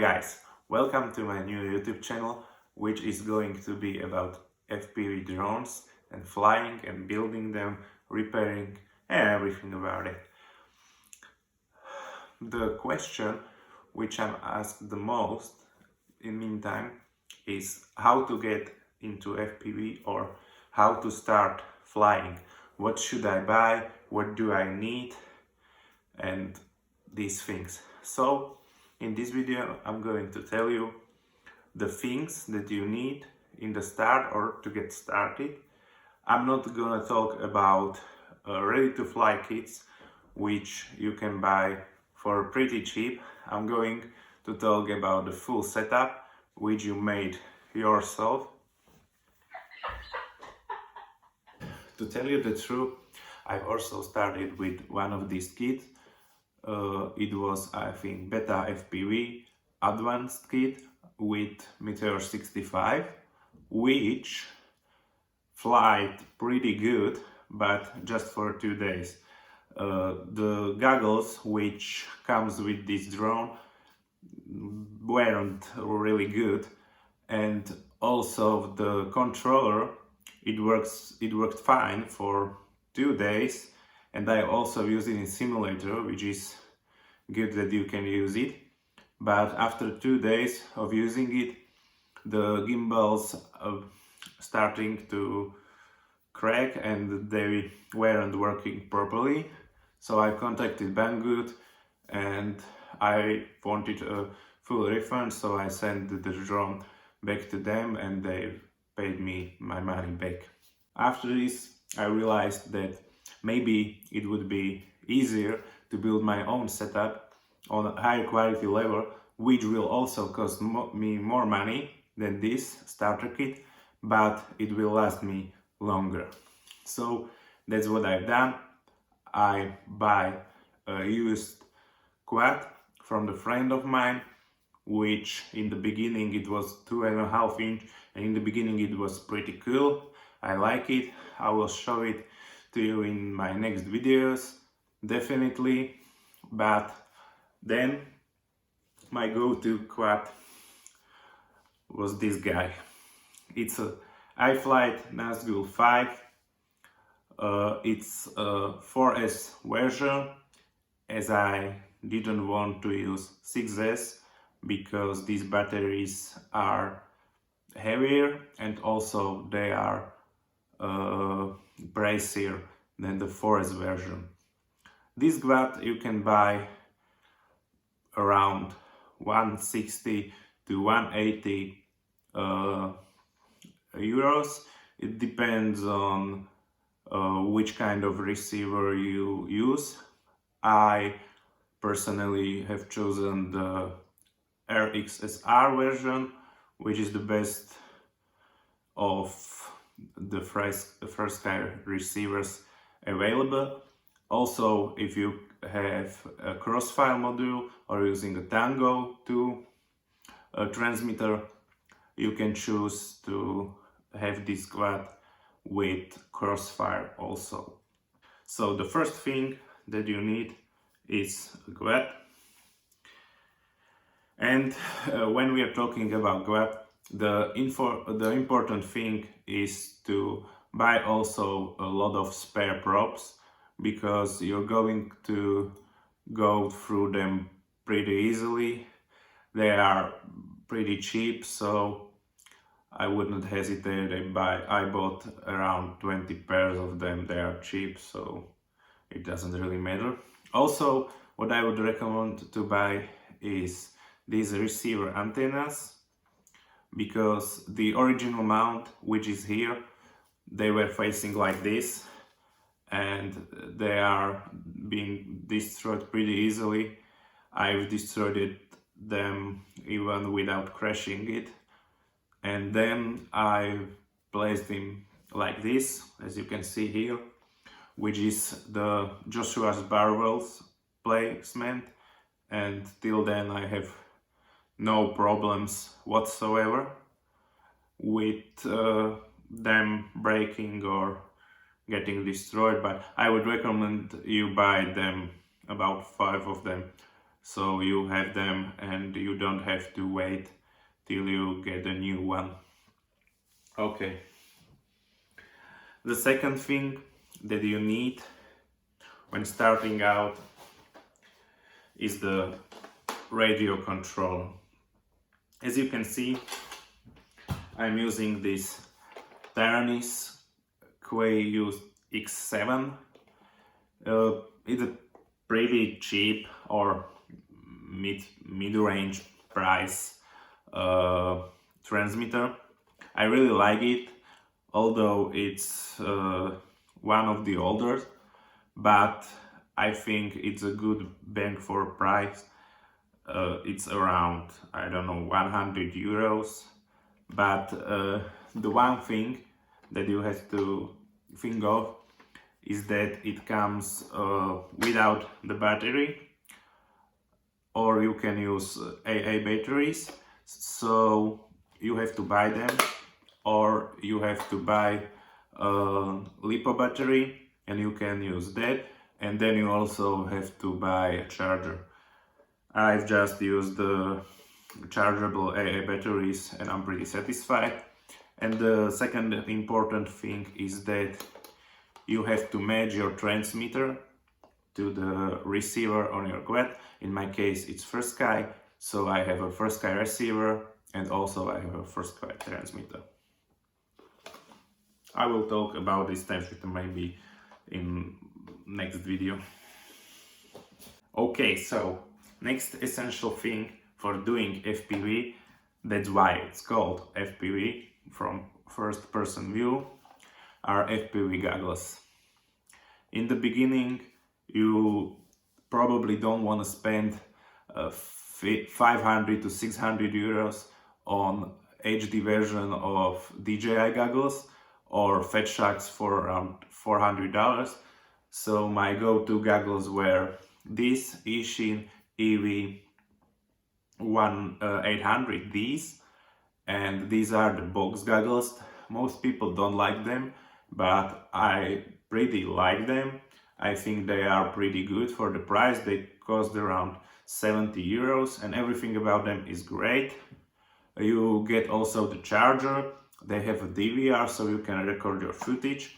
guys, welcome to my new YouTube channel, which is going to be about FPV drones and flying and building them, repairing and everything about it. The question which I'm asked the most in meantime is how to get into FPV or how to start flying. What should I buy? What do I need? And these things. So in this video I'm going to tell you the things that you need in the start or to get started. I'm not gonna talk about ready-to-fly kits which you can buy for pretty cheap. I'm going to talk about the full setup which you made yourself. To tell you the truth, I've also started with one of these kits. It was, I think, Beta FPV Advanced kit with Meteor 65, which flight pretty good, but just for 2 days. The goggles which comes with this drone weren't really good, and also the controller, it worked fine for 2 days, and I also use it in simulator, which is good that you can use it. But after 2 days of using it, the gimbals starting to crack and they weren't working properly. So I contacted Banggood and I wanted a full refund, so I sent the drone back to them and they paid me my money back. After this, I realized that maybe it would be easier to build my own setup on a higher quality level, which will also cost me more money than this starter kit, but it will last me longer. So that's what I've done. I buy a used quad from a friend of mine, which in the beginning it was 2.5 inch, and in the beginning it was pretty cool. I like it. I will show it to you in my next videos, definitely. But then my go-to quad was this guy. It's a iFlight Nazgul 5. It's a 4S version, as I didn't want to use 6S because these batteries are heavier and also they are pricier than the 4S version. This quad you can buy around 160 to 180 euros. It depends on which kind of receiver you use. I personally have chosen the RXSR version, which is the best of the first kind receivers available. Also, if you have a crossfire module or using a Tango 2 transmitter, you can choose to have this quad with crossfire also. So the first thing that you need is a quad. And when we are talking about quad, the important thing is to buy also a lot of spare props, because you're going to go through them pretty easily. They are pretty cheap, so I wouldn't hesitate. I bought around 20 pairs of them. They are cheap, so it doesn't really matter. Also, what I would recommend to buy is these receiver antennas, because the original mount, which is here, they were facing like this and they are being destroyed pretty easily. I've destroyed them even without crashing it. And then I placed them like this, as you can see here, which is the Joshua's Barbells placement, and till then I have no problems whatsoever with them breaking or getting destroyed. But I would recommend you buy them, about 5 of them, so you have them and you don't have to wait till you get a new one. Okay. The second thing that you need when starting out is the radio control. As you can see, I'm using this Taranis QAU X7. It's a pretty cheap or mid-range price transmitter. I really like it, although it's one of the older, but I think it's a good bang for price. It's around, I don't know, 100 euros. But the one thing that you have to think of is that it comes without the battery, or you can use AA batteries. So you have to buy them, or you have to buy a LiPo battery and you can use that, and then you also have to buy a charger. I've just used the chargeable AA batteries and I'm pretty satisfied. And the second important thing is that you have to match your transmitter to the receiver on your quad. In my case it's FirstSky, so I have a FirstSky receiver and also I have a FirstSky transmitter. I will talk about this transmitter maybe in next video. Okay, so next essential thing for doing FPV, that's why it's called FPV from first person view, are Fpv goggles. In the beginning you probably don't want to spend 500 to 600 euros on HD version of DJI goggles or Fat Sharks for around $400. So my go-to goggles were these Ishin EV 1800Ds, and these are the box goggles. Most people don't like them, but I pretty like them. I think they are pretty good for the price. They cost around 70 euros and everything about them is great. You get also the charger. They have a DVR so you can record your footage.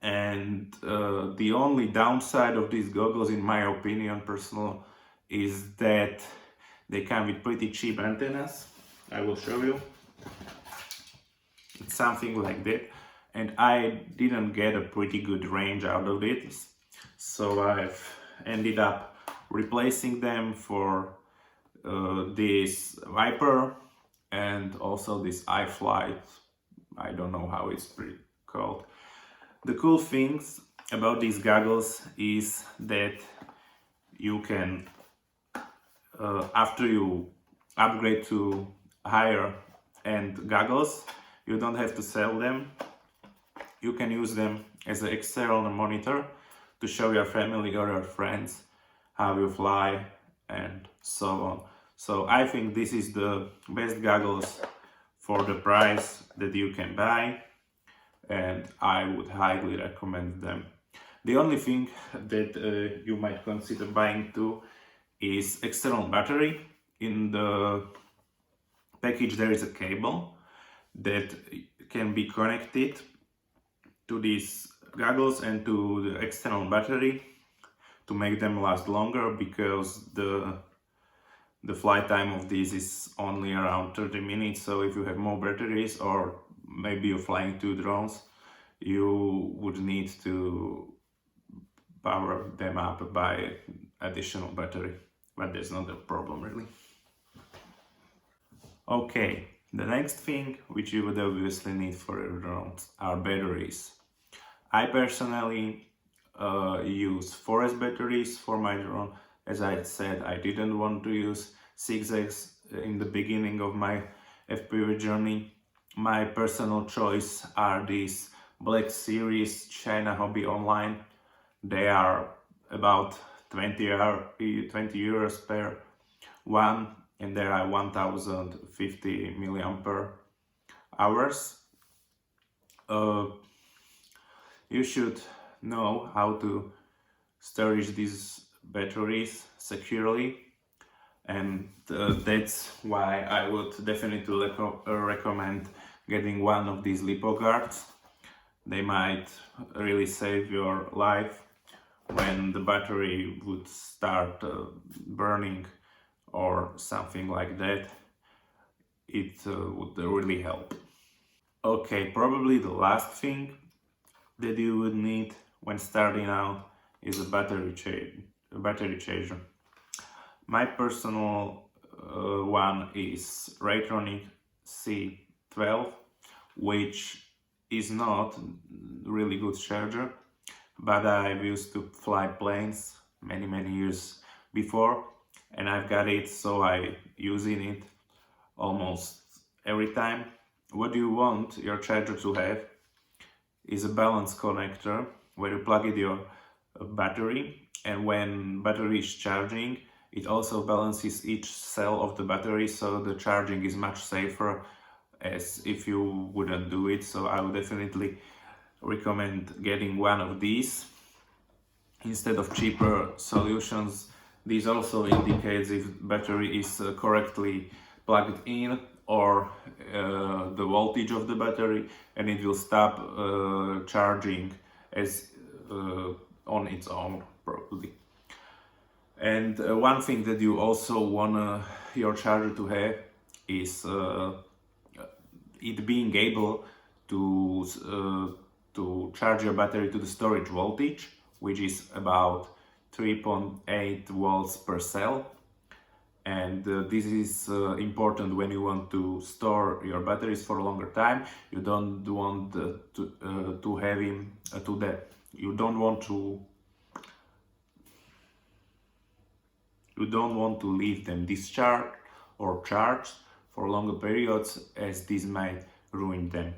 And the only downside of these goggles, in my opinion, personal, is that they come with pretty cheap antennas. I will show you. It's something like that. And I didn't get a pretty good range out of it. So I've ended up replacing them for this Viper and also this iFlight. I don't know how it's called. The cool things about these goggles is that you can, after you upgrade to higher end goggles, you don't have to sell them. You can use them as an external monitor to show your family or your friends how you fly and so on. So I think this is the best goggles for the price that you can buy, and I would highly recommend them. The only thing that you might consider buying too is external battery. In the package there is a cable that can be connected to these goggles and to the external battery to make them last longer, because the flight time of these is only around 30 minutes. So if you have more batteries, or maybe you're flying 2 drones, you would need to power them up by additional battery, but that's not a problem really. Okay, the next thing which you would obviously need for your drones are batteries. I personally use 4S batteries for my drone. As I said, I didn't want to use 6S in the beginning of my FPV journey. My personal choice are these Black Series China Hobby Online. They are about 20 euros per one, and there are 1050 milliampere hours. You should know how to storage these batteries securely. and that's why I would definitely recommend getting one of these lipo guards. They might really save your life when the battery would start burning or something like that. It would really help. Okay, probably the last thing that you would need when starting out is a battery charger. My personal one is Raytronic C12, which is not really good charger, but I've used to fly planes many years before, and I've got it, so I using it almost every time. What you want your charger to have is a balance connector where you plug in your battery, and when battery is charging, it also balances each cell of the battery, so the charging is much safer as if you wouldn't do it. So I would definitely recommend getting one of these instead of cheaper solutions. This also indicates if battery is correctly plugged in, or the voltage of the battery, and it will stop charging as on its own probably. And one thing that you also want your charger to have is it being able to charge your battery to the storage voltage, which is about 3.8 volts per cell. And this is important when you want to store your batteries for a longer time. You don't want to have him to that. You don't want to leave them discharged or charged for longer periods, as this might ruin them.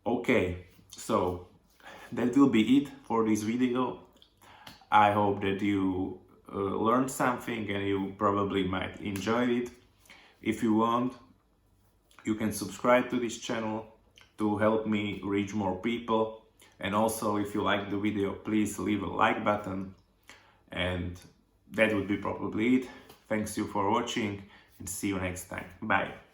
Okay, so that will be it for this video. I hope that you learned something and you probably might enjoy it. If you want, you can subscribe to this channel to help me reach more people. And also, if you like the video, please leave a like button. And that would be probably it. Thanks you for watching, and see you next time. Bye.